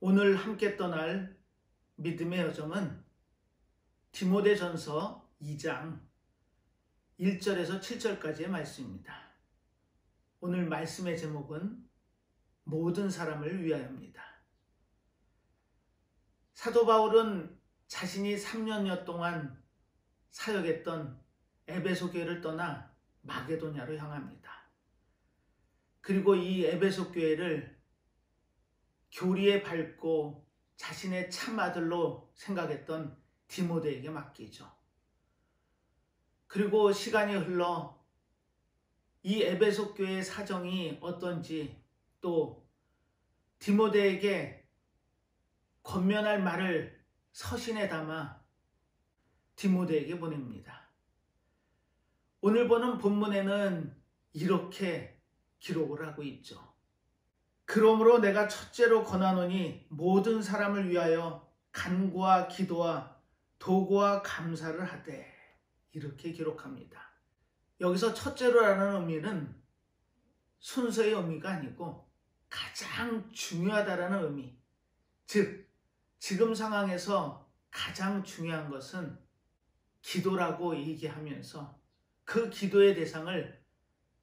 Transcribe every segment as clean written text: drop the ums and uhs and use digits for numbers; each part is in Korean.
오늘 함께 떠날 믿음의 여정은 디모데전서 2장 1절에서 7절까지의 말씀입니다. 오늘 말씀의 제목은 모든 사람을 위하여입니다. 사도 바울은 자신이 3년여 동안 사역했던 에베소 교회를 떠나 마게도냐로 향합니다. 그리고 이 에베소 교회를 교리에 밝고 자신의 참아들로 생각했던 디모데에게 맡기죠. 그리고 시간이 흘러 이 에베소 교회의 사정이 어떤지 또 디모데에게 권면할 말을 서신에 담아 디모데에게 보냅니다. 오늘 보는 본문에는 이렇게 기록을 하고 있죠. 그러므로 내가 첫째로 권하노니 모든 사람을 위하여 간구와 기도와 도구와 감사를 하되, 이렇게 기록합니다. 여기서 첫째로라는 의미는 순서의 의미가 아니고 가장 중요하다라는 의미, 즉 지금 상황에서 가장 중요한 것은 기도라고 얘기하면서 그 기도의 대상을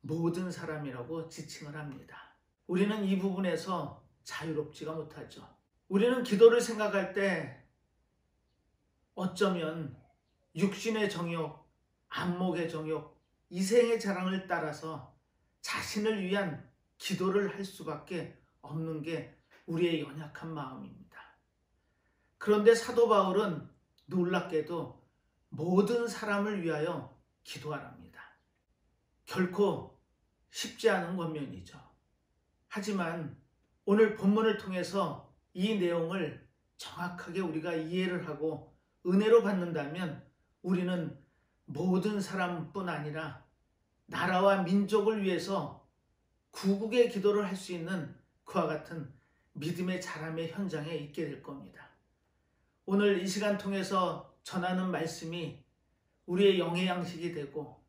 모든 사람이라고 지칭을 합니다. 우리는 이 부분에서 자유롭지가 못하죠. 우리는 기도를 생각할 때 어쩌면 육신의 정욕, 안목의 정욕, 이생의 자랑을 따라서 자신을 위한 기도를 할 수밖에 없는 게 우리의 연약한 마음입니다. 그런데 사도 바울은 놀랍게도 모든 사람을 위하여 기도하랍니다. 결코 쉽지 않은 권면이죠. 하지만 오늘 본문을 통해서 이 내용을 정확하게 우리가 이해를 하고 은혜로 받는다면 우리는 모든 사람뿐 아니라 나라와 민족을 위해서 구국의 기도를 할 수 있는 그와 같은 믿음의 자람의 현장에 있게 될 겁니다. 오늘 이 시간 통해서 전하는 말씀이 우리의 영의 양식이 되고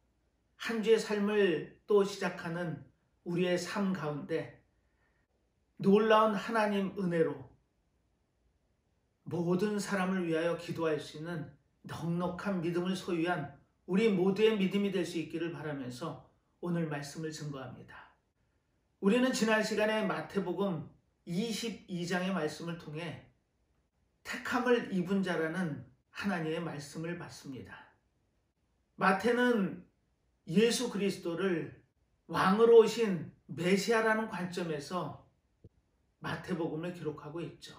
한 주의 삶을 또 시작하는 우리의 삶 가운데 놀라운 하나님 은혜로 모든 사람을 위하여 기도할 수 있는 넉넉한 믿음을 소유한 우리 모두의 믿음이 될 수 있기를 바라면서 오늘 말씀을 증거합니다. 우리는 지난 시간에 마태복음 22장의 말씀을 통해 택함을 입은 자라는 하나님의 말씀을 봤습니다. 마태는 예수 그리스도를 왕으로 오신 메시아라는 관점에서 마태복음을 기록하고 있죠.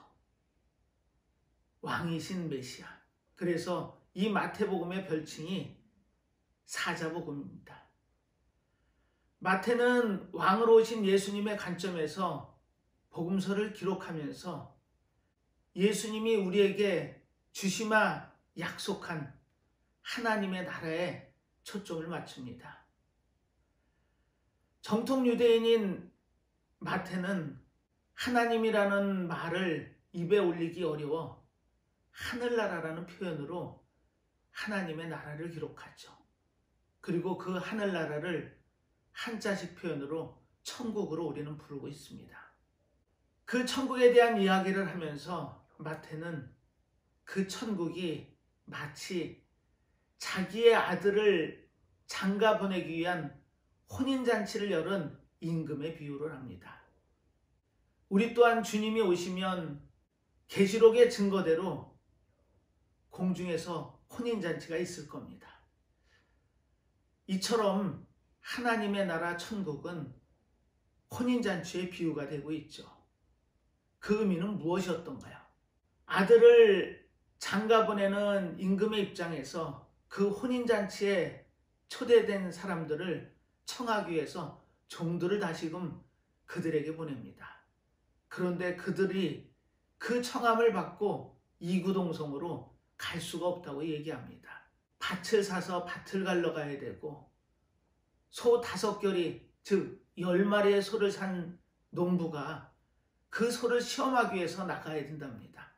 왕이신 메시아. 그래서 이 마태복음의 별칭이 사자복음입니다. 마태는 왕으로 오신 예수님의 관점에서 복음서를 기록하면서 예수님이 우리에게 주시마 약속한 하나님의 나라에 초점을 맞춥니다. 정통 유대인인 마태는 하나님이라는 말을 입에 올리기 어려워 하늘나라라는 표현으로 하나님의 나라를 기록하죠. 그리고 그 하늘나라를 한자식 표현으로 천국으로 우리는 부르고 있습니다. 그 천국에 대한 이야기를 하면서 마태는 그 천국이 마치 자기의 아들을 장가 보내기 위한 혼인잔치를 열은 임금의 비유를 합니다. 우리 또한 주님이 오시면 계시록의 증거대로 공중에서 혼인잔치가 있을 겁니다. 이처럼 하나님의 나라 천국은 혼인잔치의 비유가 되고 있죠. 그 의미는 무엇이었던가요? 아들을 장가 보내는 임금의 입장에서 그 혼인잔치에 초대된 사람들을 청하기 위해서 종들을 다시금 그들에게 보냅니다. 그런데 그들이 그 청함을 받고 이구동성으로 갈 수가 없다고 얘기합니다. 밭을 사서 밭을 갈러 가야 되고 소 5결이 즉 10마리의 소를 산 농부가 그 소를 시험하기 위해서 나가야 된답니다.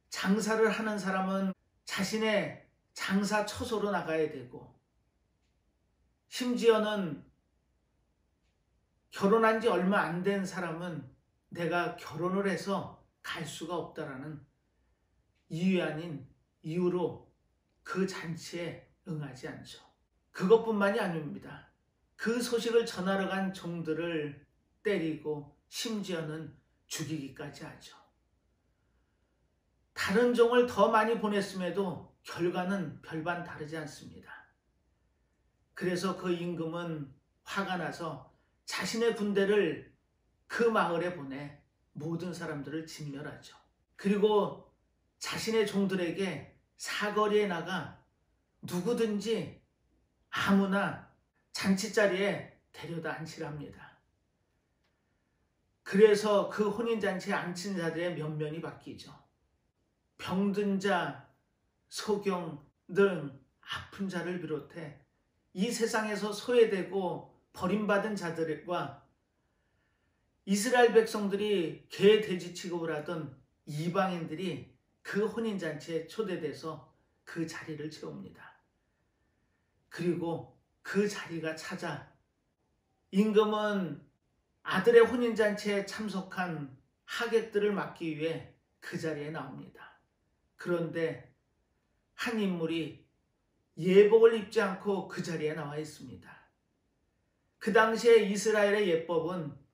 장사를 하는 사람은 자신의 장사 처소로 나가야 되고 심지어는 결혼한 지 얼마 안 된 사람은 내가 결혼을 해서 갈 수가 없다라는 이유 아닌 이유로 그 잔치에 응하지 않죠. 그것뿐만이 아닙니다. 그 소식을 전하러 간 종들을 때리고 심지어는 죽이기까지 하죠. 다른 종을 더 많이 보냈음에도 결과는 별반 다르지 않습니다. 그래서 그 임금은 화가 나서 자신의 군대를 그 마을에 보내 모든 사람들을 진멸하죠. 그리고 자신의 종들에게 사거리에 나가 누구든지 아무나 잔치자리에 데려다 앉히랍니다. 그래서 그 혼인잔치에 앉힌 자들의 면면이 바뀌죠. 병든 자, 소경 등 아픈 자를 비롯해 이 세상에서 소외되고 버림받은 자들과 이스라엘 백성들이 개, 돼지 취급을 하던 이방인들이 그 혼인잔치에 초대돼서 그 자리를 채웁니다. 그리고 그 자리가 차자 임금은 아들의 혼인잔치에 참석한 하객들을 막기 위해 그 자리에 나옵니다. 그런데 한 인물이 예복을 입지 않고 그 자리에 나와 있습니다. 그 당시에 이스라엘의 예법은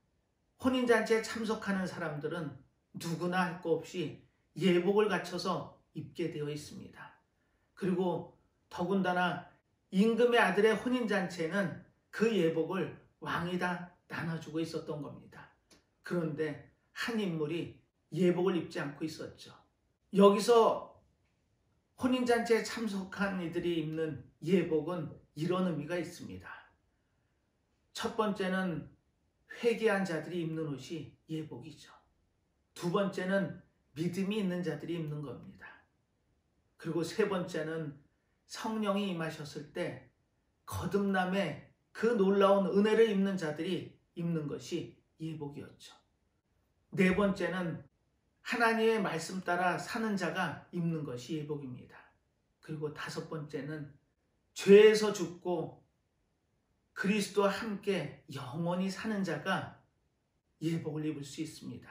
혼인잔치에 참석하는 사람들은 누구나 할 거 없이 예복을 갖춰서 입게 되어 있습니다. 그리고 더군다나 임금의 아들의 혼인잔치에는 그 예복을 왕이 다 나눠주고 있었던 겁니다. 그런데 한 인물이 예복을 입지 않고 있었죠. 여기서 혼인잔치에 참석한 이들이 입는 예복은 이런 의미가 있습니다. 첫 번째는 회개한 자들이 입는 옷이 예복이죠. 두 번째는 믿음이 있는 자들이 입는 겁니다. 그리고 세 번째는 성령이 임하셨을 때 거듭남의 그 놀라운 은혜를 입는 자들이 입는 것이 예복이었죠. 네 번째는 하나님의 말씀 따라 사는 자가 입는 것이 예복입니다. 그리고 다섯 번째는 죄에서 죽고 그리스도와 함께 영원히 사는 자가 예복을 입을 수 있습니다.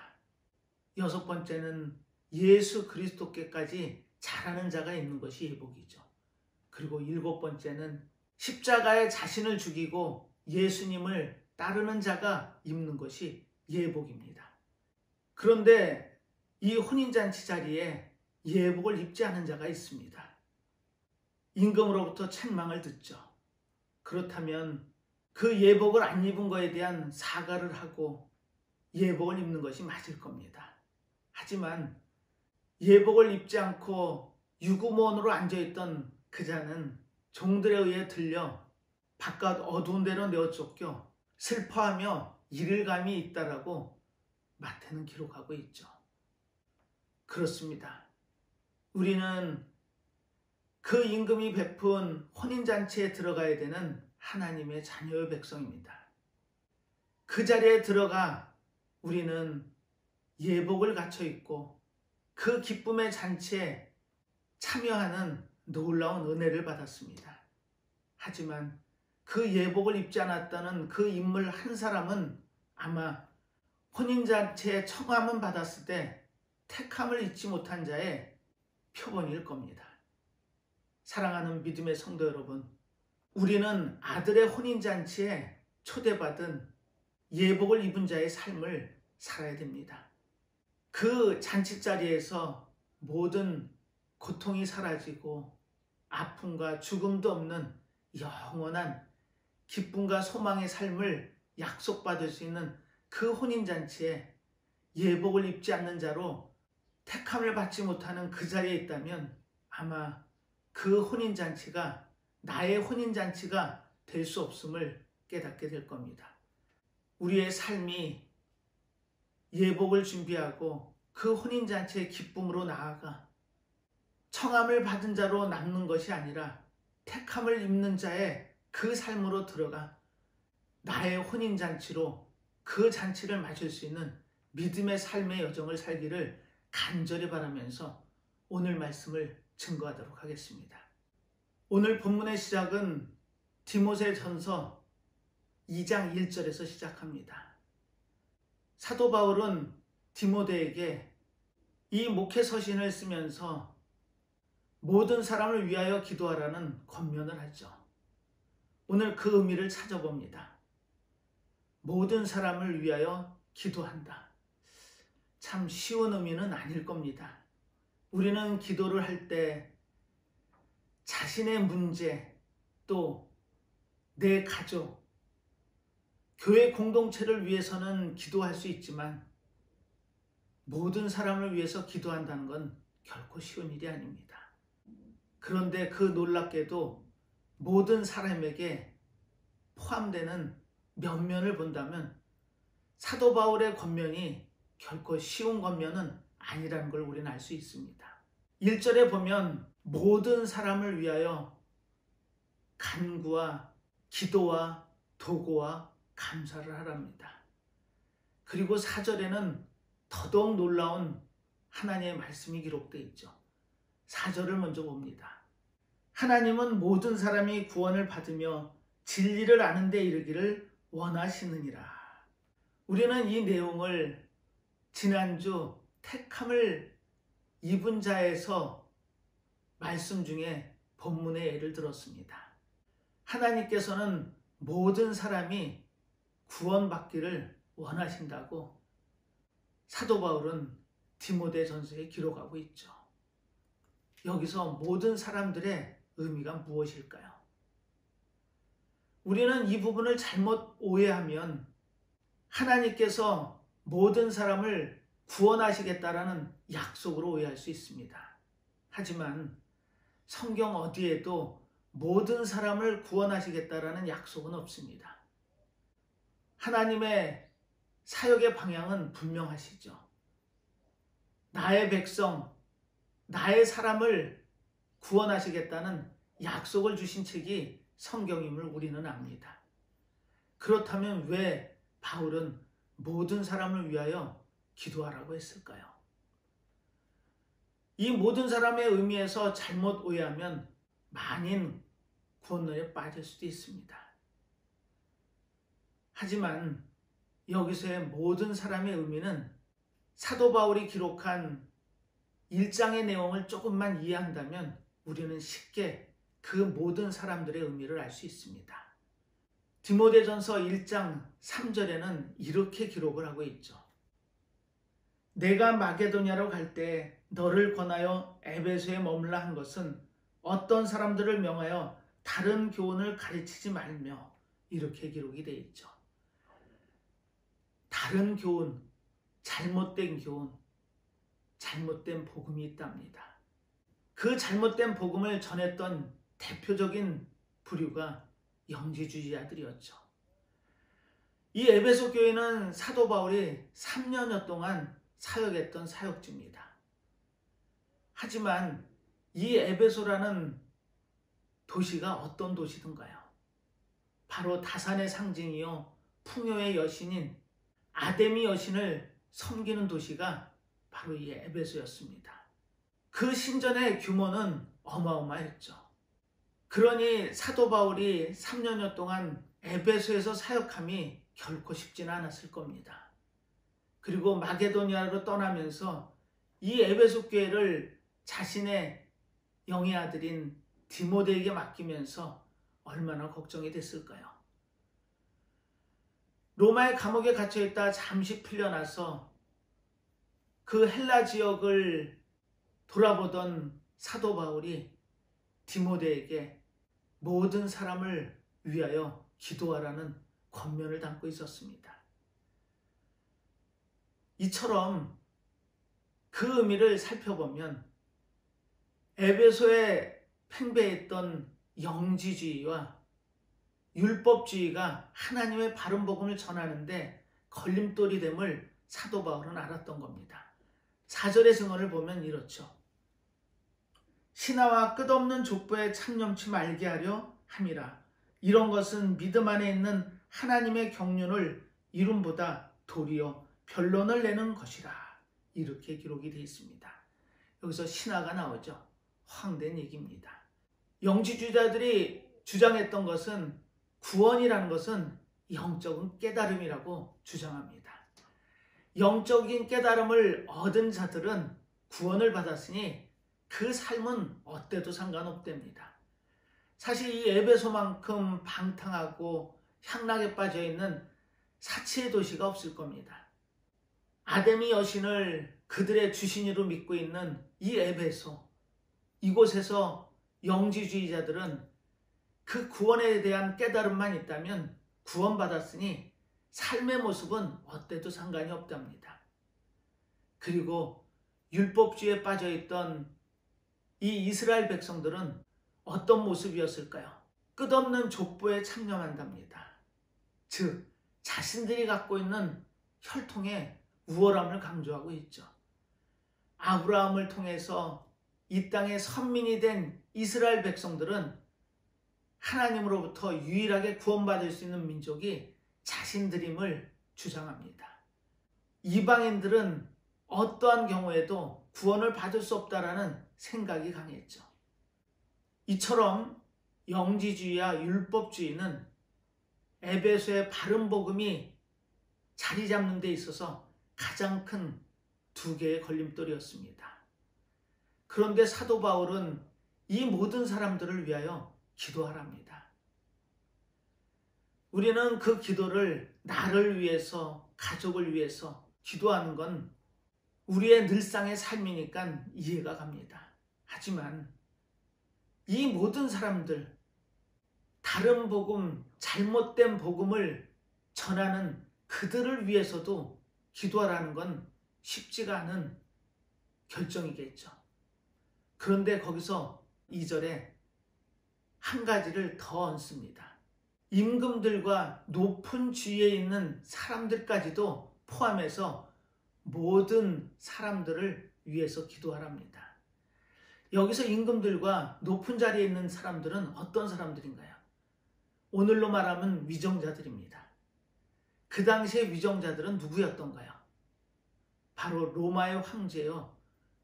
여섯 번째는 예수 그리스도께까지 자라는 자가 입는 것이 예복이죠. 그리고 일곱 번째는 십자가에 자신을 죽이고 예수님을 따르는 자가 입는 것이 예복입니다. 그런데 이 혼인잔치 자리에 예복을 입지 않은 자가 있습니다. 임금으로부터 책망을 듣죠. 그렇다면 그 예복을 안 입은 것에 대한 사과를 하고 예복을 입는 것이 맞을 겁니다. 하지만 예복을 입지 않고 유구무원으로 앉아있던 그 자는 종들에 의해 들려 바깥 어두운 데로 내어 쫓겨 슬퍼하며 이를감이 있다라고 마태는 기록하고 있죠. 그렇습니다. 우리는 그 임금이 베푼 혼인잔치에 들어가야 되는 하나님의 자녀의 백성입니다. 그 자리에 들어가 우리는 예복을 갖춰 있고 그 기쁨의 잔치에 참여하는 놀라운 은혜를 받았습니다. 하지만 그 예복을 입지 않았다는 그 인물 한 사람은 아마 혼인잔치에 청함을 받았을 때 택함을 잊지 못한 자의 표본일 겁니다. 사랑하는 믿음의 성도 여러분, 우리는 아들의 혼인잔치에 초대받은 예복을 입은 자의 삶을 살아야 됩니다. 그 잔치자리에서 모든 고통이 사라지고 아픔과 죽음도 없는 영원한 기쁨과 소망의 삶을 약속받을 수 있는 그 혼인잔치에 예복을 입지 않는 자로 택함을 받지 못하는 그 자리에 있다면 아마 그 혼인잔치가 나의 혼인잔치가 될 수 없음을 깨닫게 될 겁니다. 우리의 삶이 예복을 준비하고 그 혼인잔치의 기쁨으로 나아가 청함을 받은 자로 남는 것이 아니라 택함을 입는 자의 그 삶으로 들어가 나의 혼인잔치로 그 잔치를 맞을 수 있는 믿음의 삶의 여정을 살기를 간절히 바라면서 오늘 말씀을 증거하도록 하겠습니다. 오늘 본문의 시작은 디모데전서 2장 1절에서 시작합니다. 사도 바울은 디모데에게 이 목회 서신을 쓰면서 모든 사람을 위하여 기도하라는 권면을 하죠. 오늘 그 의미를 찾아봅니다. 모든 사람을 위하여 기도한다. 참 쉬운 의미는 아닐 겁니다. 우리는 기도를 할 때 자신의 문제, 또 내 가족, 교회 공동체를 위해서는 기도할 수 있지만 모든 사람을 위해서 기도한다는 건 결코 쉬운 일이 아닙니다. 그런데 그 놀랍게도 모든 사람에게 포함되는 면면을 본다면 사도 바울의 권면이 결코 쉬운 권면은 아니라는 걸 우리는 알 수 있습니다. 1절에 보면 모든 사람을 위하여 간구와 기도와 도구와 감사를 하랍니다. 그리고 4절에는 더더욱 놀라운 하나님의 말씀이 기록되어 있죠. 4절을 먼저 봅니다. 하나님은 모든 사람이 구원을 받으며 진리를 아는 데 이르기를 원하시느니라. 우리는 이 내용을 지난주 택함을 입은 자에서 말씀 중에 본문의 예를 들었습니다. 하나님께서는 모든 사람이 구원받기를 원하신다고 사도 바울은 디모데 전서에 기록하고 있죠. 여기서 모든 사람들의 의미가 무엇일까요? 우리는 이 부분을 잘못 오해하면 하나님께서 모든 사람을 구원하시겠다라는 약속으로 오해할 수 있습니다. 하지만 성경 어디에도 모든 사람을 구원하시겠다라는 약속은 없습니다. 하나님의 사역의 방향은 분명하시죠. 나의 백성, 나의 사람을 구원하시겠다는 약속을 주신 책이 성경임을 우리는 압니다. 그렇다면 왜 바울은 모든 사람을 위하여 기도하라고 했을까요? 이 모든 사람의 의미에서 잘못 오해하면 만인 구원론에 빠질 수도 있습니다. 하지만 여기서의 모든 사람의 의미는 사도 바울이 기록한 1장의 내용을 조금만 이해한다면 우리는 쉽게 그 모든 사람들의 의미를 알 수 있습니다. 디모데전서 1장 3절에는 이렇게 기록을 하고 있죠. 내가 마게도냐로 갈 때 너를 권하여 에베소에 머물라 한 것은 어떤 사람들을 명하여 다른 교훈을 가르치지 말며, 이렇게 기록이 되어 있죠. 다른 교훈, 잘못된 교훈, 잘못된 복음이 있답니다. 그 잘못된 복음을 전했던 대표적인 부류가 영지주의자들이었죠. 이 에베소 교회는 사도 바울이 3년여 동안 사역했던 사역지입니다. 하지만 이 에베소라는 도시가 어떤 도시든가요? 바로 다산의 상징이요 풍요의 여신인 아데미 여신을 섬기는 도시가 바로 이 에베소였습니다. 그 신전의 규모는 어마어마했죠. 그러니 사도 바울이 3년여 동안 에베소에서 사역함이 결코 쉽지는 않았을 겁니다. 그리고 마게도니아로 떠나면서 이 에베소 교회를 자신의 영의 아들인 디모데에게 맡기면서 얼마나 걱정이 됐을까요? 로마의 감옥에 갇혀있다 잠시 풀려나서 그 헬라 지역을 돌아보던 사도 바울이 디모데에게 모든 사람을 위하여 기도하라는 권면을 담고 있었습니다. 이처럼 그 의미를 살펴보면 에베소에 팽배했던 영지주의와 율법주의가 하나님의 바른 복음을 전하는데 걸림돌이 됨을 사도 바울은 알았던 겁니다. 4절의 증언을 보면 이렇죠. 신하와 끝없는 족보에 참념치 말게 하려 함이라. 이런 것은 믿음 안에 있는 하나님의 경륜을 이름보다 도리어 변론을 내는 것이라. 이렇게 기록이 되어 있습니다. 여기서 신하가 나오죠. 허황된 얘기입니다. 영지주의자들이 주장했던 것은 구원이라는 것은 영적인 깨달음이라고 주장합니다. 영적인 깨달음을 얻은 자들은 구원을 받았으니 그 삶은 어때도 상관없답니다. 사실 이 에베소만큼 방탕하고 향락에 빠져있는 사치의 도시가 없을 겁니다. 아데미 여신을 그들의 주신이로 믿고 있는 이 에베소, 이곳에서 영지주의자들은 그 구원에 대한 깨달음만 있다면 구원받았으니 삶의 모습은 어때도 상관이 없답니다. 그리고 율법주의에 빠져있던 이 이스라엘 백성들은 어떤 모습이었을까요? 끝없는 족보에 창념한답니다. 즉, 자신들이 갖고 있는 혈통의 우월함을 강조하고 있죠. 아브라함을 통해서 이 땅의 선민이 된 이스라엘 백성들은 하나님으로부터 유일하게 구원받을 수 있는 민족이 자신들임을 주장합니다. 이방인들은 어떠한 경우에도 구원을 받을 수 없다라는 생각이 강했죠. 이처럼 영지주의와 율법주의는 에베소의 바른 복음이 자리 잡는 데 있어서 가장 큰 두 개의 걸림돌이었습니다. 그런데 사도 바울은 이 모든 사람들을 위하여 기도하랍니다. 우리는 그 기도를 나를 위해서, 가족을 위해서 기도하는 건 우리의 늘상의 삶이니까 이해가 갑니다. 하지만 이 모든 사람들, 다른 복음, 잘못된 복음을 전하는 그들을 위해서도 기도하라는 건 쉽지가 않은 결정이겠죠. 그런데 거기서 2절에 한 가지를 더 얹습니다. 임금들과 높은 지위에 있는 사람들까지도 포함해서 모든 사람들을 위해서 기도하랍니다. 여기서 임금들과 높은 자리에 있는 사람들은 어떤 사람들인가요? 오늘로 말하면 위정자들입니다. 그 당시의 위정자들은 누구였던가요? 바로 로마의 황제요.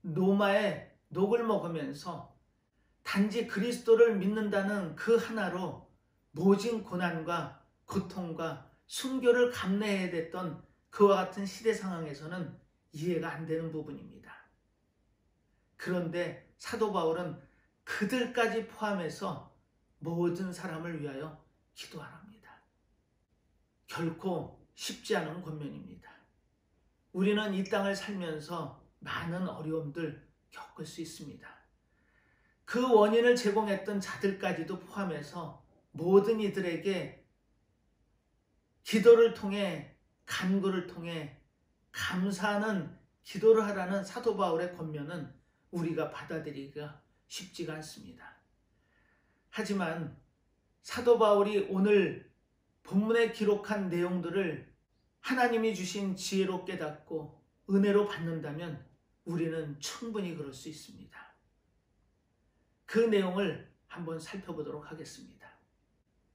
로마의 녹을 먹으면서 단지 그리스도를 믿는다는 그 하나로 모진 고난과 고통과 순교를 감내해야 됐던 그와 같은 시대 상황에서는 이해가 안 되는 부분입니다. 그런데 사도 바울은 그들까지 포함해서 모든 사람을 위하여 기도하랍니다. 결코 쉽지 않은 권면입니다. 우리는 이 땅을 살면서 많은 어려움들 겪을 수 있습니다. 그 원인을 제공했던 자들까지도 포함해서 모든 이들에게 기도를 통해, 간구를 통해 감사하는 기도를 하라는 사도 바울의 권면은 우리가 받아들이기가 쉽지가 않습니다. 하지만 사도 바울이 오늘 본문에 기록한 내용들을 하나님이 주신 지혜로 깨닫고 은혜로 받는다면 우리는 충분히 그럴 수 있습니다. 그 내용을 한번 살펴보도록 하겠습니다.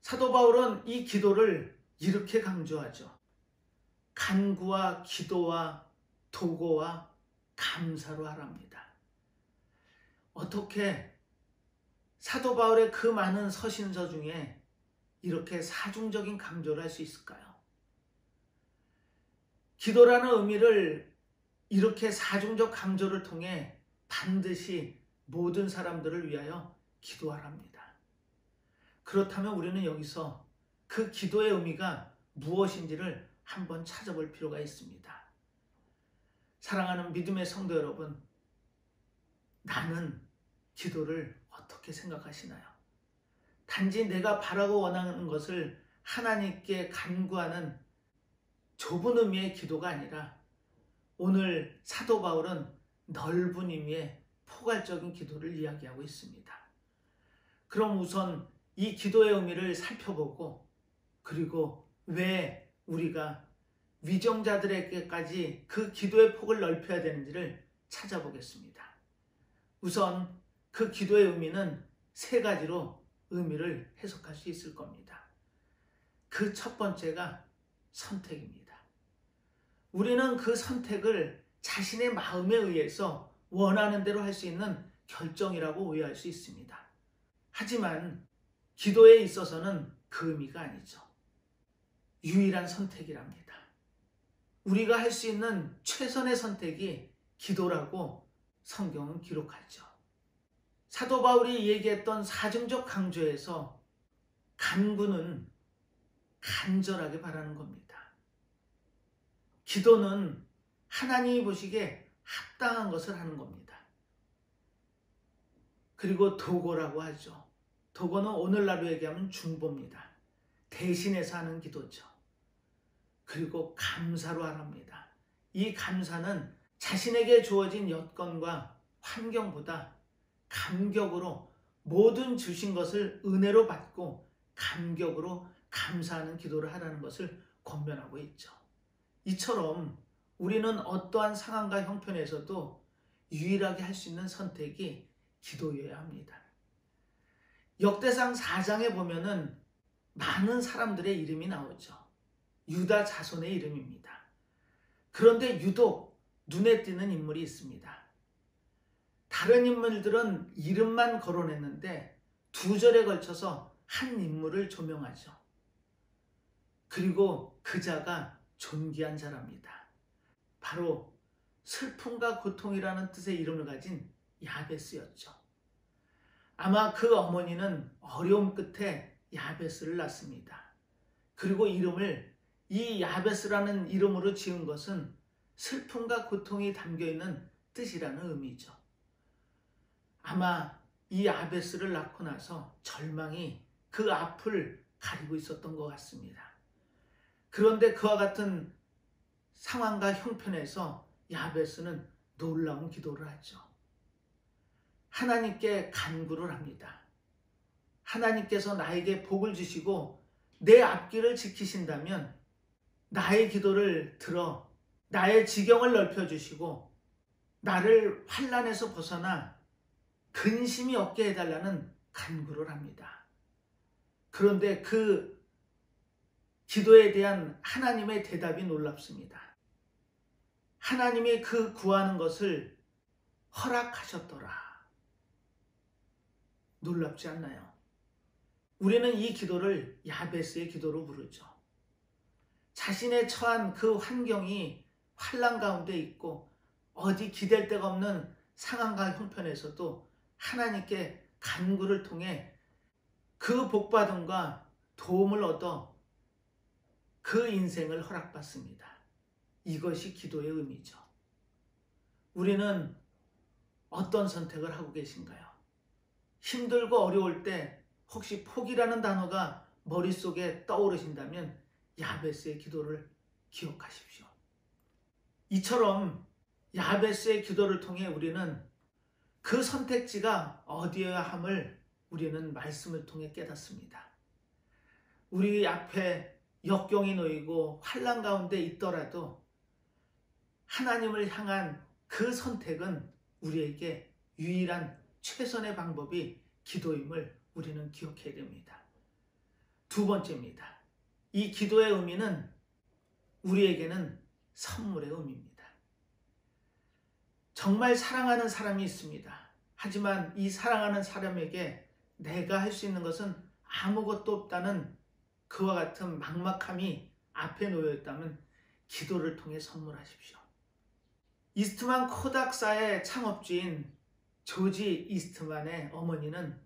사도 바울은 이 기도를 이렇게 강조하죠. 간구와 기도와 도고와 감사로 하랍니다. 어떻게 사도 바울의 그 많은 서신서 중에 이렇게 사중적인 강조를 할 수 있을까요? 기도라는 의미를 이렇게 사중적 강조를 통해 반드시 모든 사람들을 위하여 기도하랍니다. 그렇다면 우리는 여기서 그 기도의 의미가 무엇인지를 한번 찾아볼 필요가 있습니다. 사랑하는 믿음의 성도 여러분, 나는 기도를 어떻게 생각하시나요? 단지 내가 바라고 원하는 것을 하나님께 간구하는 좁은 의미의 기도가 아니라 오늘 사도 바울은 넓은 의미의 포괄적인 기도를 이야기하고 있습니다. 그럼 우선 이 기도의 의미를 살펴보고 그리고 왜 우리가 위정자들에게까지 그 기도의 폭을 넓혀야 되는지를 찾아보겠습니다. 우선 그 기도의 의미는 세 가지로 의미를 해석할 수 있을 겁니다. 그 첫 번째가 선택입니다. 우리는 그 선택을 자신의 마음에 의해서 원하는 대로 할 수 있는 결정이라고 오해할 수 있습니다. 하지만 기도에 있어서는 그 의미가 아니죠. 유일한 선택이랍니다. 우리가 할 수 있는 최선의 선택이 기도라고 성경은 기록하죠. 사도 바울이 얘기했던 사증적 강조에서 간구는 간절하게 바라는 겁니다. 기도는 하나님이 보시기에 합당한 것을 하는 겁니다. 그리고 도고라고 하죠. 도고는 오늘날로 얘기하면 중보입니다. 대신해서 하는 기도죠. 그리고 감사로 하랍니다. 이 감사는 자신에게 주어진 여건과 환경보다 감격으로 모든 주신 것을 은혜로 받고 감격으로 감사하는 기도를 하라는 것을 권면하고 있죠. 이처럼 우리는 어떠한 상황과 형편에서도 유일하게 할 수 있는 선택이 기도여야 합니다. 역대상 4장에 보면은 많은 사람들의 이름이 나오죠. 유다 자손의 이름입니다. 그런데 유독 눈에 띄는 인물이 있습니다. 다른 인물들은 이름만 거론했는데 2절에 걸쳐서 한 인물을 조명하죠. 그리고 그 자가 존귀한 자랍니다. 바로 슬픔과 고통이라는 뜻의 이름을 가진 야베스였죠. 아마 그 어머니는 어려움 끝에 야베스를 낳습니다. 그리고 이름을 이 야베스라는 이름으로 지은 것은 슬픔과 고통이 담겨있는 뜻이라는 의미죠. 아마 이 야베스를 낳고 나서 절망이 그 앞을 가리고 있었던 것 같습니다. 그런데 그와 같은 상황과 형편에서 야베스는 놀라운 기도를 하죠. 하나님께 간구를 합니다. 하나님께서 나에게 복을 주시고 내 앞길을 지키신다면 나의 기도를 들어 나의 지경을 넓혀주시고 나를 환난에서 벗어나 근심이 없게 해달라는 간구를 합니다. 그런데 그 기도에 대한 하나님의 대답이 놀랍습니다. 하나님이 그 구하는 것을 허락하셨더라. 놀랍지 않나요? 우리는 이 기도를 야베스의 기도로 부르죠. 자신의 처한 그 환경이 환난 가운데 있고 어디 기댈 데가 없는 상황과 형편에서도 하나님께 간구를 통해 그 복받음과 도움을 얻어 그 인생을 허락받습니다. 이것이 기도의 의미죠. 우리는 어떤 선택을 하고 계신가요? 힘들고 어려울 때 혹시 포기라는 단어가 머릿속에 떠오르신다면 야베스의 기도를 기억하십시오. 이처럼 야베스의 기도를 통해 우리는 그 선택지가 어디여야 함을 우리는 말씀을 통해 깨닫습니다. 우리 앞에 역경이 놓이고 환난 가운데 있더라도 하나님을 향한 그 선택은 우리에게 유일한 최선의 방법이 기도임을 우리는 기억해야 됩니다. 두 번째입니다. 이 기도의 의미는 우리에게는 선물의 의미입니다. 정말 사랑하는 사람이 있습니다. 하지만 이 사랑하는 사람에게 내가 할 수 있는 것은 아무것도 없다는 그와 같은 막막함이 앞에 놓여 있다면 기도를 통해 선물하십시오. 이스트만 코닥사의 창업주인 조지 이스트만의 어머니는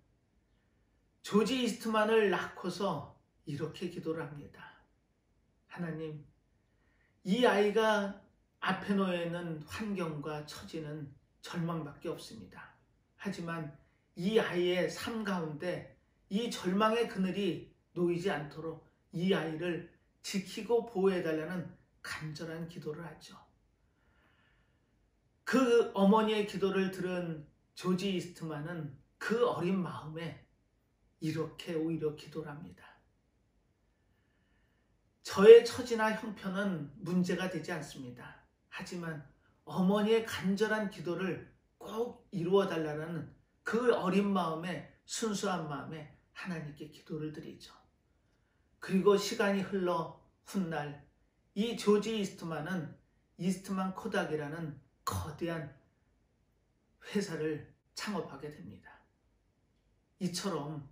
조지 이스트만을 낳고서 이렇게 기도를 합니다. 하나님, 이 아이가 앞에 놓여 있는 환경과 처지는 절망밖에 없습니다. 하지만 이 아이의 삶 가운데 이 절망의 그늘이 놓이지 않도록 이 아이를 지키고 보호해달라는 간절한 기도를 하죠. 그 어머니의 기도를 들은 조지 이스트만은 그 어린 마음에 이렇게 오히려 기도를 합니다. 저의 처지나 형편은 문제가 되지 않습니다. 하지만 어머니의 간절한 기도를 꼭 이루어달라는 그 어린 마음에, 순수한 마음에 하나님께 기도를 드리죠. 그리고 시간이 흘러 훗날 이 조지 이스트만은 이스트만 코닥이라는 거대한 회사를 창업하게 됩니다. 이처럼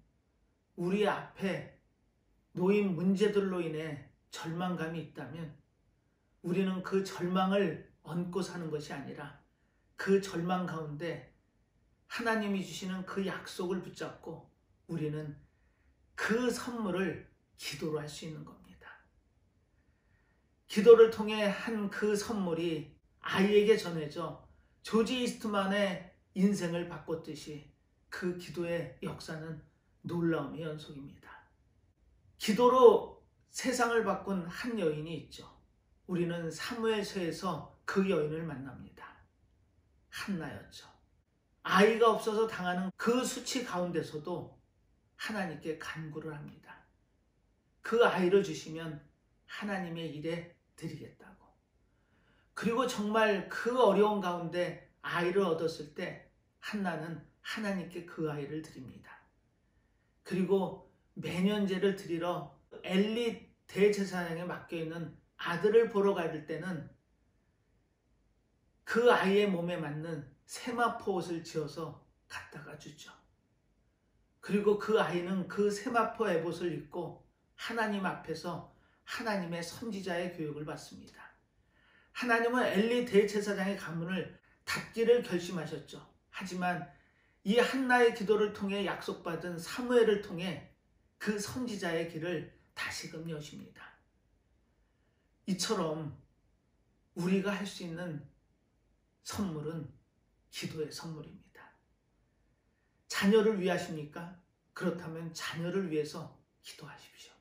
우리 앞에 놓인 문제들로 인해 절망감이 있다면 우리는 그 절망을 얹고 사는 것이 아니라 그 절망 가운데 하나님이 주시는 그 약속을 붙잡고 우리는 그 선물을 기도로 할 수 있는 겁니다. 기도를 통해 한 그 선물이 아이에게 전해져 조지 이스트만의 인생을 바꿨듯이 그 기도의 역사는 놀라움의 연속입니다. 기도로 세상을 바꾼 한 여인이 있죠. 우리는 사무엘서에서 그 여인을 만납니다. 한나였죠. 아이가 없어서 당하는 그 수치 가운데서도 하나님께 간구를 합니다. 그 아이를 주시면 하나님의 일에 드리겠다고. 그리고 정말 그 어려운 가운데 아이를 얻었을 때 한나는 하나님께 그 아이를 드립니다. 그리고 매년제를 드리러 엘리 대제사장에 맡겨있는 아들을 보러 갈 때는 그 아이의 몸에 맞는 세마포 옷을 지어서 갖다가 주죠. 그리고 그 아이는 그 세마포 에봇을 입고 하나님 앞에서 하나님의 선지자의 교육을 받습니다. 하나님은 엘리 대제사장의 가문을 닫기를 결심하셨죠. 하지만 이 한나의 기도를 통해 약속받은 사무엘을 통해 그 선지자의 길을 다시금 여십니다. 이처럼 우리가 할 수 있는 선물은 기도의 선물입니다. 자녀를 위하십니까? 그렇다면 자녀를 위해서 기도하십시오.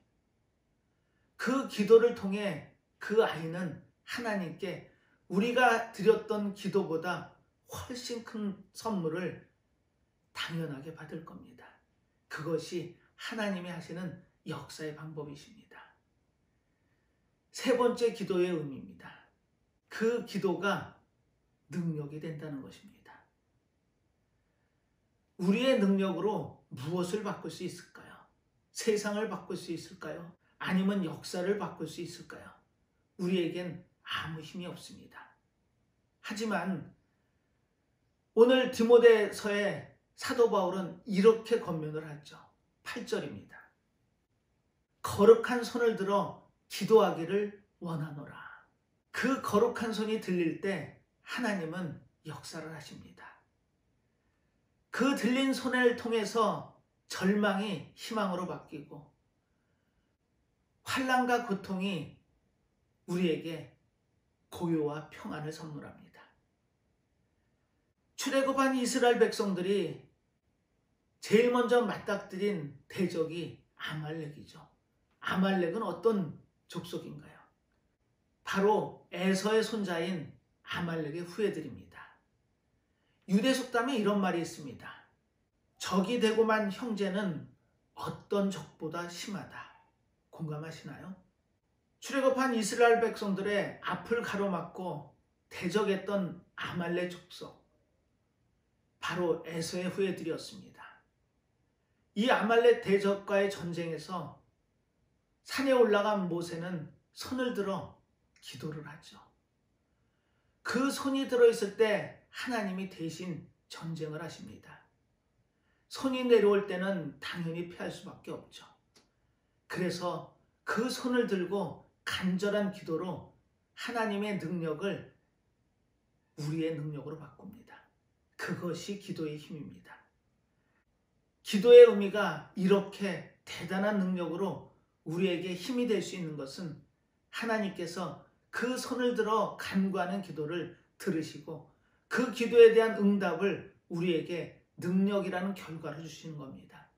그 기도를 통해 그 아이는 하나님께 우리가 드렸던 기도보다 훨씬 큰 선물을 당연하게 받을 겁니다. 그것이 하나님이 하시는 역사의 방법이십니다. 세 번째 기도의 의미입니다. 그 기도가 능력이 된다는 것입니다. 우리의 능력으로 무엇을 바꿀 수 있을까요? 세상을 바꿀 수 있을까요? 아니면 역사를 바꿀 수 있을까요? 우리에겐 아무 힘이 없습니다. 하지만 오늘 디모데서의 사도 바울은 이렇게 권면을 하죠. 8절입니다. 거룩한 손을 들어 기도하기를 원하노라. 그 거룩한 손이 들릴 때 하나님은 역사를 하십니다. 그 들린 손을 통해서 절망이 희망으로 바뀌고 환난과 고통이 우리에게 고요와 평안을 선물합니다. 출애굽한 이스라엘 백성들이 제일 먼저 맞닥뜨린 대적이 아말렉이죠. 아말렉은 어떤 족속인가요? 바로 에서의 손자인 아말렉의 후예들입니다. 유대 속담에 이런 말이 있습니다. 적이 되고만 형제는 어떤 적보다 심하다. 공감하시나요? 출애굽한 이스라엘 백성들의 앞을 가로막고 대적했던 아말렉 족속, 바로 에서의 후예들이었습니다. 이 아말렉 대적과의 전쟁에서 산에 올라간 모세는 손을 들어 기도를 하죠. 그 손이 들어있을 때 하나님이 대신 전쟁을 하십니다. 손이 내려올 때는 당연히 피할 수밖에 없죠. 그래서 그 손을 들고 간절한 기도로 하나님의 능력을 우리의 능력으로 바꿉니다. 그것이 기도의 힘입니다. 기도의 의미가 이렇게 대단한 능력으로 우리에게 힘이 될 수 있는 것은 하나님께서 그 손을 들어 간구하는 기도를 들으시고 그 기도에 대한 응답을 우리에게 능력이라는 결과를 주시는 겁니다.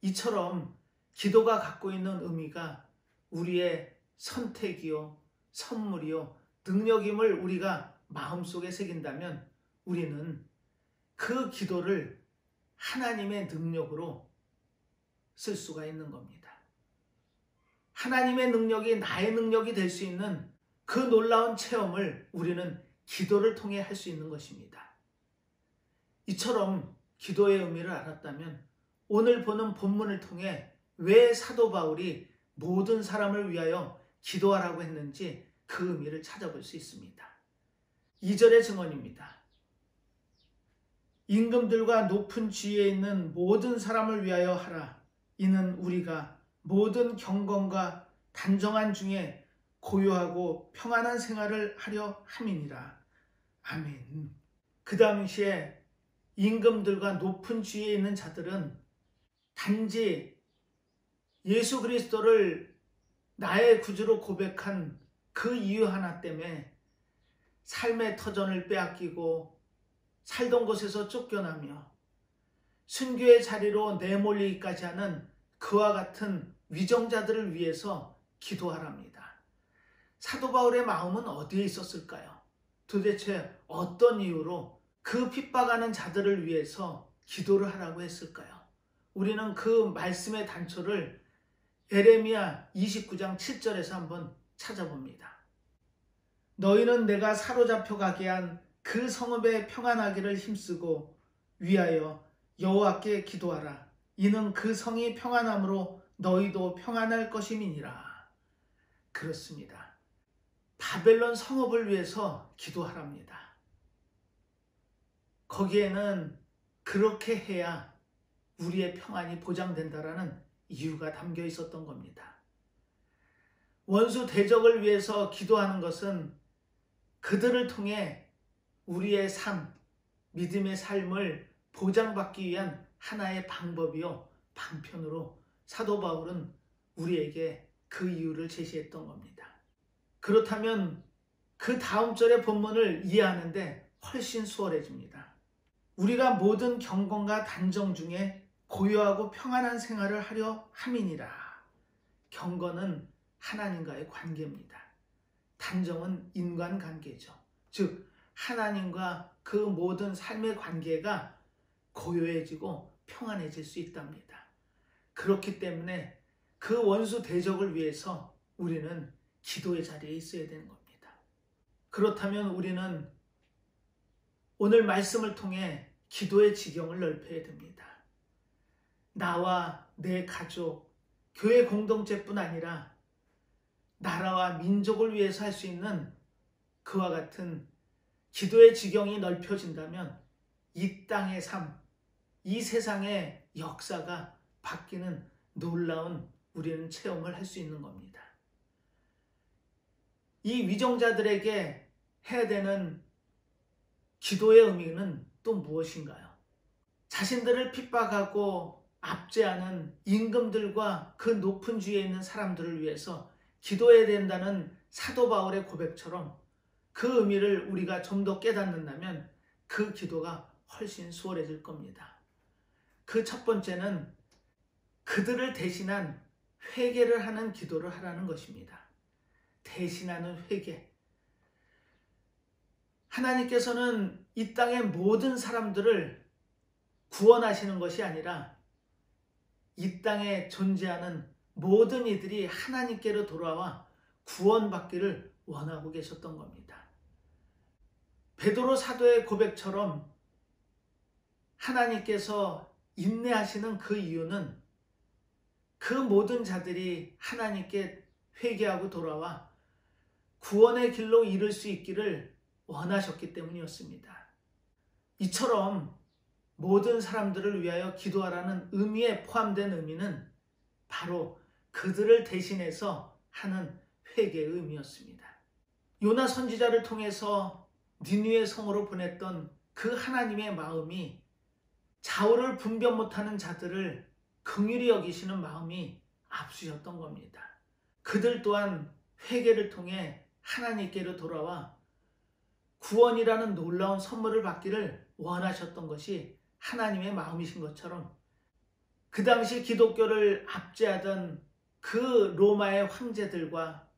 이처럼 기도가 갖고 있는 의미가 우리의 선택이요, 선물이요, 능력임을 우리가 마음속에 새긴다면 우리는 그 기도를 하나님의 능력으로 쓸 수가 있는 겁니다. 하나님의 능력이 나의 능력이 될 수 있는 그 놀라운 체험을 우리는 기도를 통해 할 수 있는 것입니다. 이처럼 기도의 의미를 알았다면 오늘 보는 본문을 통해 왜 사도 바울이 모든 사람을 위하여 기도하라고 했는지 그 의미를 찾아볼 수 있습니다. 2절의 증언입니다. 임금들과 높은 지위에 있는 모든 사람을 위하여 하라. 이는 우리가 모든 경건과 단정한 중에 고요하고 평안한 생활을 하려 함이니라. 아멘. 그 당시에 임금들과 높은 지위에 있는 자들은 단지 예수 그리스도를 나의 구주로 고백한 그 이유 하나 때문에 삶의 터전을 빼앗기고 살던 곳에서 쫓겨나며 순교의 자리로 내몰리기까지 하는 그와 같은 위정자들을 위해서 기도하랍니다. 사도 바울의 마음은 어디에 있었을까요? 도대체 어떤 이유로 그 핍박하는 자들을 위해서 기도를 하라고 했을까요? 우리는 그 말씀의 단초를 에레미야 29장 7절에서 한번 찾아봅니다. 너희는 내가 사로잡혀 가게 한 그 성읍에 평안하기를 힘쓰고 위하여 여호와께 기도하라. 이는 그 성이 평안함으로 너희도 평안할 것임이니라. 그렇습니다. 바벨론 성읍을 위해서 기도하랍니다. 거기에는 그렇게 해야 우리의 평안이 보장된다라는 이유가 담겨 있었던 겁니다. 원수 대적을 위해서 기도하는 것은 그들을 통해 우리의 삶, 믿음의 삶을 보장받기 위한 하나의 방법이요, 방편으로 사도 바울은 우리에게 그 이유를 제시했던 겁니다. 그렇다면 그 다음 절의 본문을 이해하는데 훨씬 수월해집니다. 우리가 모든 경건과 단정 중에 고요하고 평안한 생활을 하려 함이니라. 경건은 하나님과의 관계입니다. 단정은 인간관계죠. 즉 하나님과 그 모든 삶의 관계가 고요해지고 평안해질 수 있답니다. 그렇기 때문에 그 원수 대적을 위해서 우리는 기도의 자리에 있어야 되는 겁니다. 그렇다면 우리는 오늘 말씀을 통해 기도의 지경을 넓혀야 됩니다. 나와 내 가족, 교회 공동체뿐 아니라 나라와 민족을 위해서 할 수 있는 그와 같은 기도의 지경이 넓혀진다면 이 땅의 삶, 이 세상의 역사가 바뀌는 놀라운 우리는 체험을 할 수 있는 겁니다. 이 위정자들에게 해야 되는 기도의 의미는 또 무엇인가요? 자신들을 핍박하고 압제하는 임금들과 그 높은 주위에 있는 사람들을 위해서 기도해야 된다는 사도 바울의 고백처럼 그 의미를 우리가 좀 더 깨닫는다면 그 기도가 훨씬 수월해질 겁니다. 그 첫 번째는 그들을 대신한 회개를 하는 기도를 하라는 것입니다. 대신하는 회개. 하나님께서는 이 땅의 모든 사람들을 구원하시는 것이 아니라 이 땅에 존재하는 모든 이들이 하나님께로 돌아와 구원받기를 원하고 계셨던 겁니다. 베드로 사도의 고백처럼 하나님께서 인내하시는 그 이유는 그 모든 자들이 하나님께 회개하고 돌아와 구원의 길로 이룰 수 있기를 원하셨기 때문이었습니다. 이처럼 모든 사람들을 위하여 기도하라는 의미에 포함된 의미는 바로 그들을 대신해서 하는 회개의 의미였습니다. 요나 선지자를 통해서 니느웨 성으로 보냈던 그 하나님의 마음이 좌우를 분별 못하는 자들을 긍휼히 여기시는 마음이 앞서셨던 겁니다. 그들 또한 회개를 통해 하나님께로 돌아와 구원이라는 놀라운 선물을 받기를 원하셨던 것이 하나님의 마음이신 것처럼 그 당시 기독교를 압제하던 그 로마의 황제들과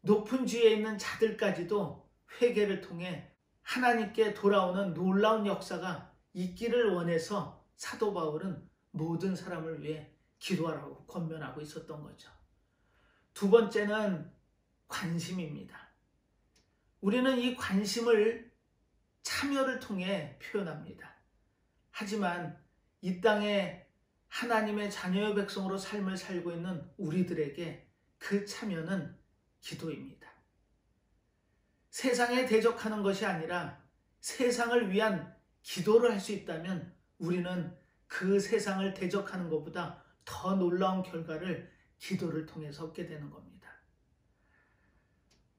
높은 지위에 있는 자들까지도 회개를 통해 하나님께 돌아오는 놀라운 역사가 있기를 원해서 사도 바울은 모든 사람을 위해 기도하라고 권면하고 있었던 거죠. 두 번째는 관심입니다. 우리는 이 관심을 참여를 통해 표현합니다. 하지만 이 땅에 하나님의 자녀의 백성으로 삶을 살고 있는 우리들에게 그 참여는 기도입니다. 세상에 대적하는 것이 아니라 세상을 위한 기도를 할 수 있다면 우리는 그 세상을 대적하는 것보다 더 놀라운 결과를 기도를 통해서 얻게 되는 겁니다.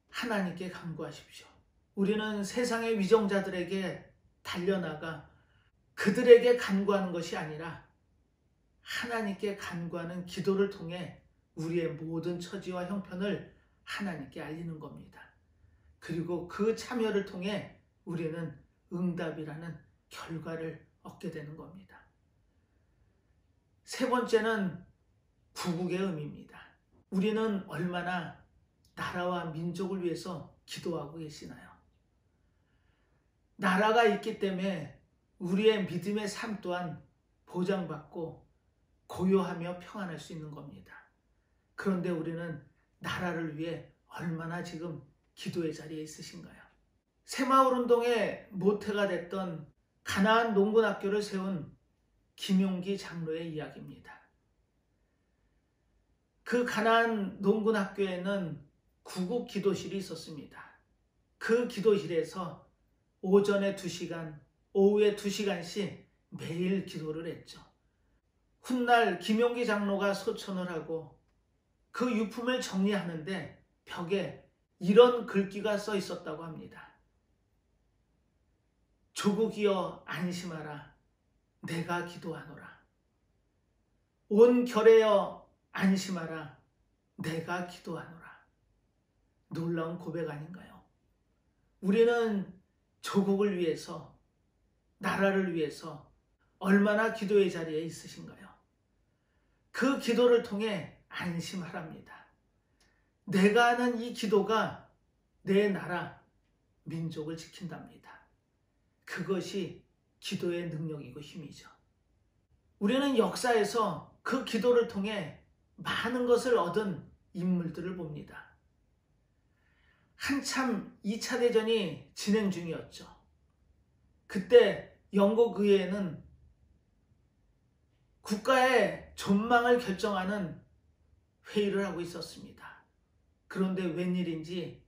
하나님께 간구하십시오. 우리는 세상의 위정자들에게 달려나가 그들에게 간구하는 것이 아니라 하나님께 간구하는 기도를 통해 우리의 모든 처지와 형편을 하나님께 알리는 겁니다. 그리고 그 참여를 통해 우리는 응답이라는 결과를 얻게 되는 겁니다. 세 번째는 구국의 의미입니다. 우리는 얼마나 나라와 민족을 위해서 기도하고 계시나요? 나라가 있기 때문에 우리의 믿음의 삶 또한 보장받고 고요하며 평안할 수 있는 겁니다. 그런데 우리는 나라를 위해 얼마나 지금 기도의 자리에 있으신가요? 새마을운동의 모태가 됐던 가나안 농군학교를 세운 김용기 장로의 이야기입니다. 그 가나안 농군학교에는 구국 기도실이 있었습니다. 그 기도실에서 오전에 2시간, 오후에 2시간씩 매일 기도를 했죠. 훗날 김용기 장로가 소천을 하고 그 유품을 정리하는데 벽에 이런 글귀가 써 있었다고 합니다. 조국이여 안심하라, 내가 기도하노라. 온 결혜여 안심하라, 내가 기도하노라. 놀라운 고백 아닌가요? 우리는 조국을 위해서, 나라를 위해서 얼마나 기도의 자리에 있으신가요? 그 기도를 통해 안심하랍니다. 내가 하는 이 기도가 내 나라, 민족을 지킨답니다. 그것이 기도의 능력이고 힘이죠. 우리는 역사에서 그 기도를 통해 많은 것을 얻은 인물들을 봅니다. 한참 2차 대전이 진행 중이었죠. 그때 영국 의회는 국가의 전망을 결정하는 회의를 하고 있었습니다. 그런데 웬일인지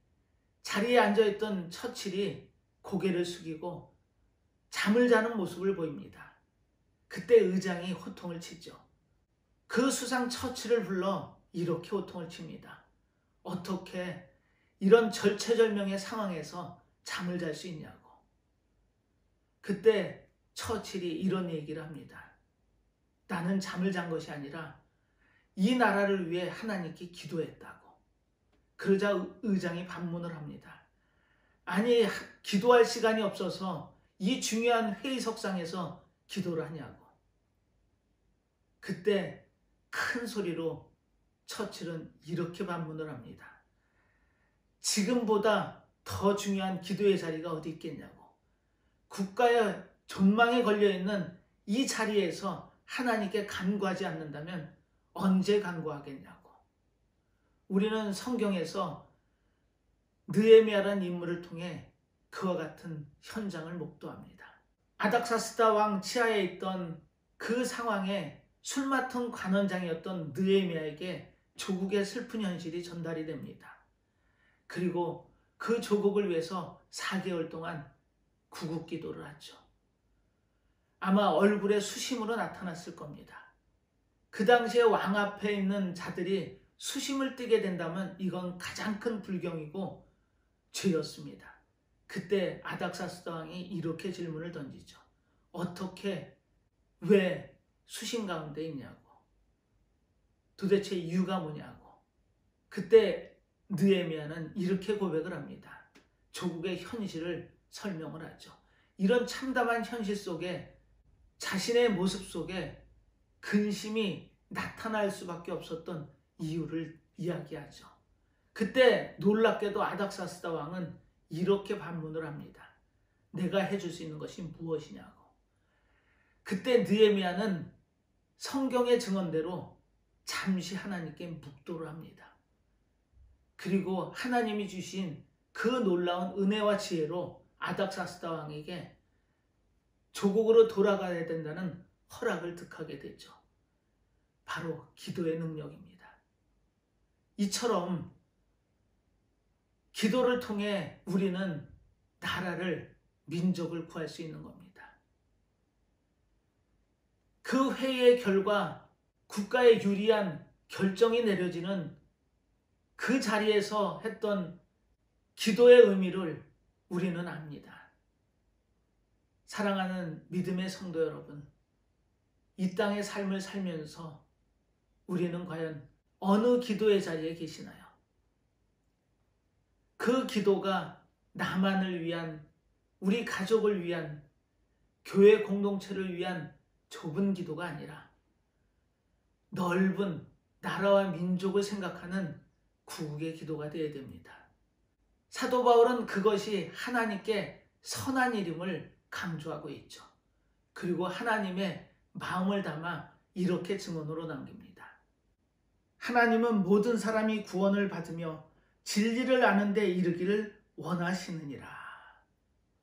자리에 앉아있던 처칠이 고개를 숙이고 잠을 자는 모습을 보입니다. 그때 의장이 호통을 치죠. 그 수상 처칠을 불러 이렇게 호통을 칩니다. 어떻게 이런 절체절명의 상황에서 잠을 잘 수 있냐고. 그때 처칠이 이런 얘기를 합니다. 나는 잠을 잔 것이 아니라 이 나라를 위해 하나님께 기도했다고. 그러자 의장이 반문을 합니다. 아니, 기도할 시간이 없어서 이 중요한 회의석상에서 기도를 하냐고. 그때 큰 소리로 처칠은 이렇게 반문을 합니다. 지금보다 더 중요한 기도의 자리가 어디 있겠냐고. 국가의 전망에 걸려있는 이 자리에서 하나님께 간구하지 않는다면 언제 간구하겠냐고. 우리는 성경에서 느헤미야라는 인물을 통해 그와 같은 현장을 목도합니다. 아닥사스다 왕 치하에 있던 그 상황에 술 맡은 관원장이었던 느헤미야에게 조국의 슬픈 현실이 전달이 됩니다. 그리고 그 조국을 위해서 4개월 동안 구국 기도를 하죠. 아마 얼굴에 수심으로 나타났을 겁니다. 그 당시에 왕 앞에 있는 자들이 수심을 띠게 된다면 이건 가장 큰 불경이고 죄였습니다. 그때 아닥사스다 왕이 이렇게 질문을 던지죠. 어떻게, 왜 수심 가운데 있냐고. 도대체 이유가 뭐냐고. 그때 느헤미야는 이렇게 고백을 합니다. 조국의 현실을 설명을 하죠. 이런 참담한 현실 속에 자신의 모습 속에 근심이 나타날 수밖에 없었던 이유를 이야기하죠. 그때 놀랍게도 아닥사스다 왕은 이렇게 반문을 합니다. 내가 해줄 수 있는 것이 무엇이냐고. 그때 느헤미야는 성경의 증언대로 잠시 하나님께 묵도를 합니다. 그리고 하나님이 주신 그 놀라운 은혜와 지혜로 아닥사스다 왕에게 조국으로 돌아가야 된다는 허락을 득하게 되죠. 바로 기도의 능력입니다. 이처럼 기도를 통해 우리는 나라를, 민족을 구할 수 있는 겁니다. 그 회의의 결과 국가에 유리한 결정이 내려지는 그 자리에서 했던 기도의 의미를 우리는 압니다. 사랑하는 믿음의 성도 여러분, 이 땅의 삶을 살면서 우리는 과연 어느 기도의 자리에 계시나요? 그 기도가 나만을 위한, 우리 가족을 위한, 교회 공동체를 위한 좁은 기도가 아니라 넓은 나라와 민족을 생각하는 구국의 기도가 되어야 됩니다. 사도 바울은 그것이 하나님께 선한 일임을 강조하고 있죠. 그리고 하나님의 마음을 담아 이렇게 증언으로 남깁니다. 하나님은 모든 사람이 구원을 받으며 진리를 아는 데 이르기를 원하시느니라.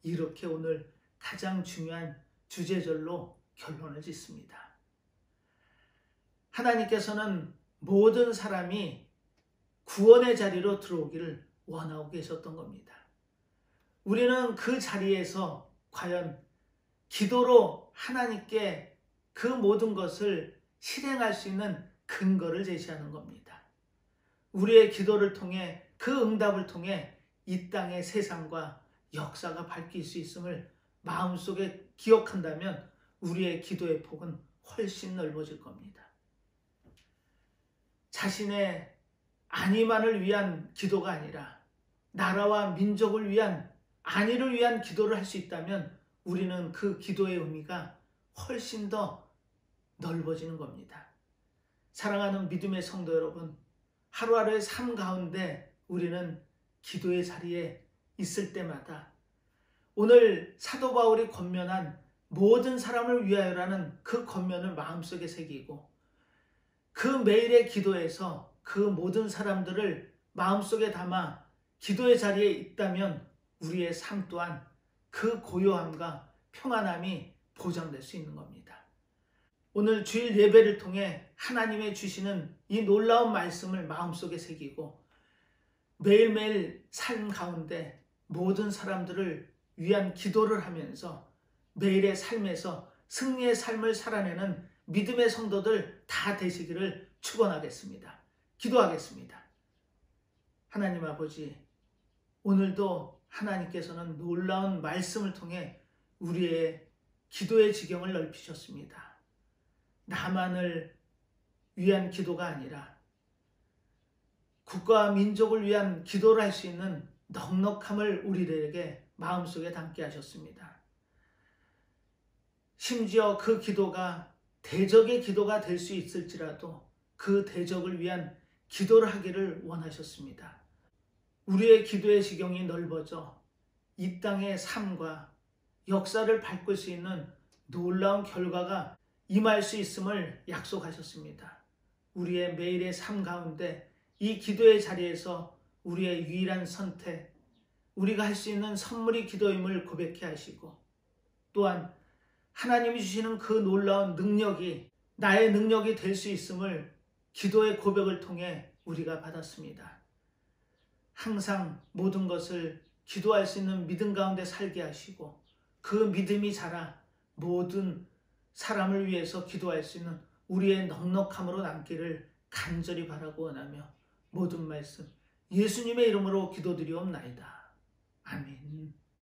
이렇게 오늘 가장 중요한 주제절로 결론을 짓습니다. 하나님께서는 모든 사람이 구원의 자리로 들어오기를 원하고 계셨던 겁니다. 우리는 그 자리에서 과연 기도로 하나님께 그 모든 것을 실행할 수 있는 근거를 제시하는 겁니다. 우리의 기도를 통해, 그 응답을 통해 이 땅의 세상과 역사가 바뀔 수 있음을 마음속에 기억한다면 우리의 기도의 폭은 훨씬 넓어질 겁니다. 자신의 안위만을 위한 기도가 아니라 나라와 민족을 위한, 안위를 위한 기도를 할 수 있다면 우리는 그 기도의 의미가 훨씬 더 넓어지는 겁니다. 사랑하는 믿음의 성도 여러분, 하루하루의 삶 가운데 우리는 기도의 자리에 있을 때마다 오늘 사도 바울이 권면한 모든 사람을 위하여라는 그 권면을 마음속에 새기고 그 매일의 기도에서 그 모든 사람들을 마음속에 담아 기도의 자리에 있다면 우리의 삶 또한 그 고요함과 평안함이 보장될 수 있는 겁니다. 오늘 주일 예배를 통해 하나님의 주시는 이 놀라운 말씀을 마음속에 새기고 매일매일 삶 가운데 모든 사람들을 위한 기도를 하면서 매일의 삶에서 승리의 삶을 살아내는 믿음의 성도들 다 되시기를 축원하겠습니다. 기도하겠습니다. 하나님 아버지, 오늘도 하나님께서는 놀라운 말씀을 통해 우리의 기도의 지경을 넓히셨습니다. 나만을 위한 기도가 아니라 국가와 민족을 위한 기도를 할 수 있는 넉넉함을 우리들에게 마음속에 담게 하셨습니다. 심지어 그 기도가 대적의 기도가 될 수 있을지라도 그 대적을 위한 기도를 하기를 원하셨습니다. 우리의 기도의 지경이 넓어져 이 땅의 삶과 역사를 바꿀 수 있는 놀라운 결과가 임할 수 있음을 약속하셨습니다. 우리의 매일의 삶 가운데 이 기도의 자리에서 우리의 유일한 선택, 우리가 할 수 있는 선물이 기도임을 고백해 하시고 또한 하나님이 주시는 그 놀라운 능력이 나의 능력이 될 수 있음을 기도의 고백을 통해 우리가 받았습니다. 항상 모든 것을 기도할 수 있는 믿음 가운데 살게 하시고 그 믿음이 자라 모든 사람을 위해서 기도할 수 있는 우리의 넉넉함으로 남기를 간절히 바라고 원하며 모든 말씀 예수님의 이름으로 기도드리옵나이다. 아멘.